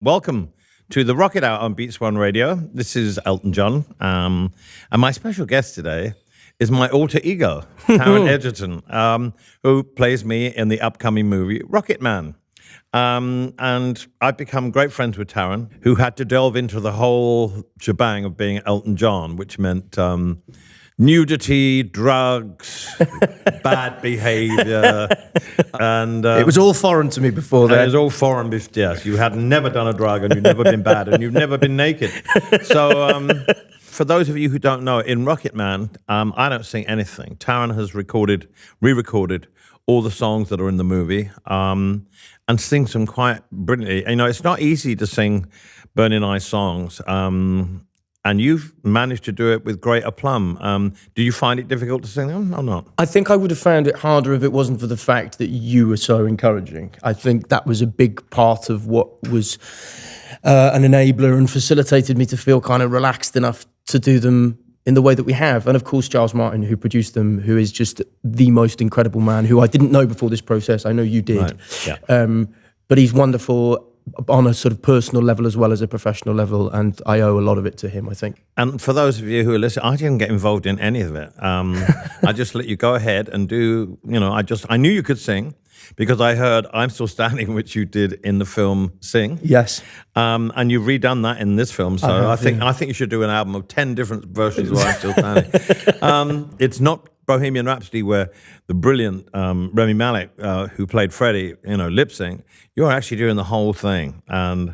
Welcome to the Rocket Hour on Beats One Radio. This is Elton John, and my special guest today is my alter ego, Taron Egerton, who plays me in the upcoming movie Rocketman. And I've become great friends with Taron, who had to delve into the whole shebang of being Elton John, which meant nudity, drugs, bad behavior, and it was all foreign to me before that. It was all foreign. Yes, you had never done a drug, and you've never been bad, and you've never been naked. So, for those of you who don't know, in Rocketman, I don't sing anything. Taron has re-recorded all the songs that are in the movie, and sings them quite brilliantly. You know, it's not easy to sing Burning Eye songs. And you've managed to do it with great aplomb. Do you find it difficult to sing them or not? I think I would have found it harder if it wasn't for the fact that you were so encouraging. I think that was a big part of what was an enabler and facilitated me to feel kind of relaxed enough to do them in the way that we have. And of course, Giles Martin, who produced them, who is just the most incredible man, who I didn't know before this process. I know you did. Right. Yeah. But he's wonderful on a sort of personal level as well as a professional level, and I owe a lot of it to him, I think. And for those of you who are listening, I didn't get involved in any of it. I just let you go ahead and do, I knew you could sing because I heard I'm Still Standing, which you did in the film Sing. Yes. And you've redone that in this film, so I think you should do an album of 10 different versions of I'm Still Standing. It's not Bohemian Rhapsody, where the brilliant Rami Malek, who played Freddie, lip sync. You're actually doing the whole thing. And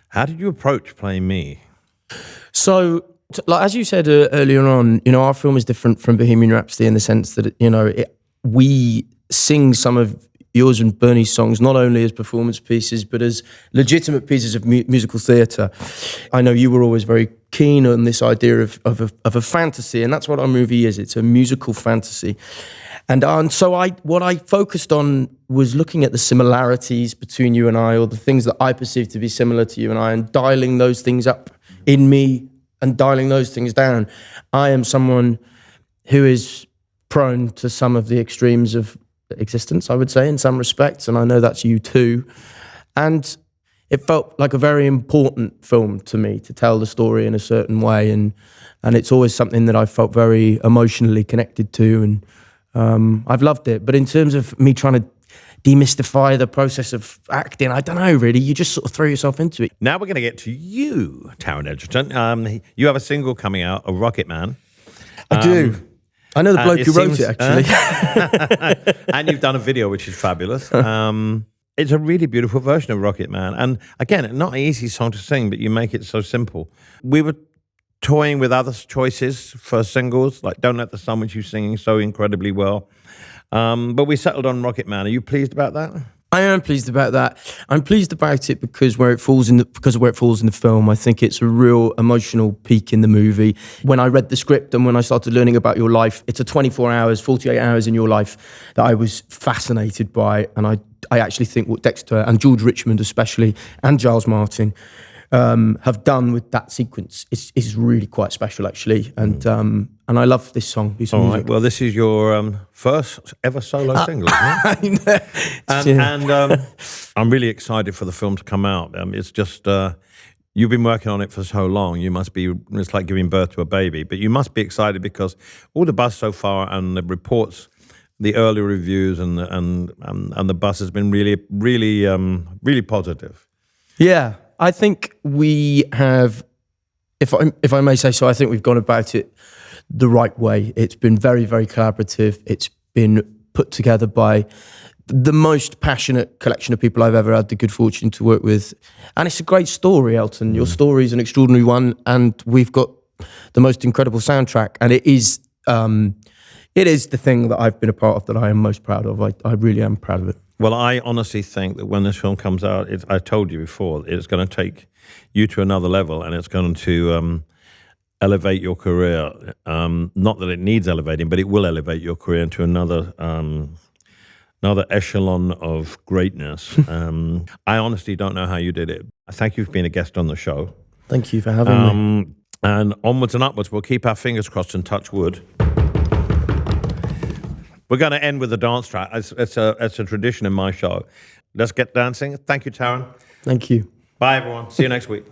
how did you approach playing me? So, like as you said earlier on, our film is different from Bohemian Rhapsody in the sense that we sing some of yours and Bernie's songs not only as performance pieces but as legitimate pieces of musical theatre. I know you were always very keen on this idea of a fantasy, and that's what our movie is. It's a musical fantasy. And so what I focused on was looking at the similarities between you and I, or the things that I perceive to be similar to you and I, and dialing those things up in me and dialing those things down. I am someone who is prone to some of the extremes of existence, I would say, in some respects, and I know that's you too. And it felt like a very important film to me to tell the story in a certain way, and it's always something that I felt very emotionally connected to, and I've loved it. But in terms of me trying to demystify the process of acting, I don't know, really. You just sort of throw yourself into it. Now we're going to get to you, Taron Egerton. You have a single coming out, a Rocketman. I do. I know the bloke who wrote it, actually. And you've done a video, which is fabulous. It's a really beautiful version of Rocketman. And again, not an easy song to sing, but you make it so simple. We were toying with other choices for singles, like Don't Let the Sun, which you're singing so incredibly well. But we settled on Rocketman. Are you pleased about that? I am pleased about that. I'm pleased about it because where it falls in the film. I think it's a real emotional peak in the movie. When I read the script and when I started learning about your life, it's a 24 hours, 48 hours in your life that I was fascinated by. And I actually think what Dexter and George Richmond especially, and Giles Martin, have done with that sequence is really quite special, actually. And I love this song. All right. Well, this is your first ever solo single, isn't it? And I'm really excited for the film to come out. It's just you've been working on it for so long. You must be. It's like giving birth to a baby, but you must be excited because all the buzz so far and the reports, the early reviews, and the buzz has been really, really, really positive. Yeah. I think we have, if I may say so, I think we've gone about it the right way. It's been very, very collaborative. It's been put together by the most passionate collection of people I've ever had the good fortune to work with. And it's a great story, Elton. Your story is an extraordinary one, and we've got the most incredible soundtrack. And it is the thing that I've been a part of that I am most proud of. I really am proud of it. Well, I honestly think that when this film comes out, I told you before, it's going to take you to another level, and it's going to elevate your career. Not that it needs elevating, but it will elevate your career into another echelon of greatness. I honestly don't know how you did it. Thank you for being a guest on the show. Thank you for having me. And onwards and upwards, we'll keep our fingers crossed and touch wood. We're going to end with a dance track. It's a tradition in my show. Let's get dancing. Thank you, Taron. Thank you. Bye, everyone. See you next week.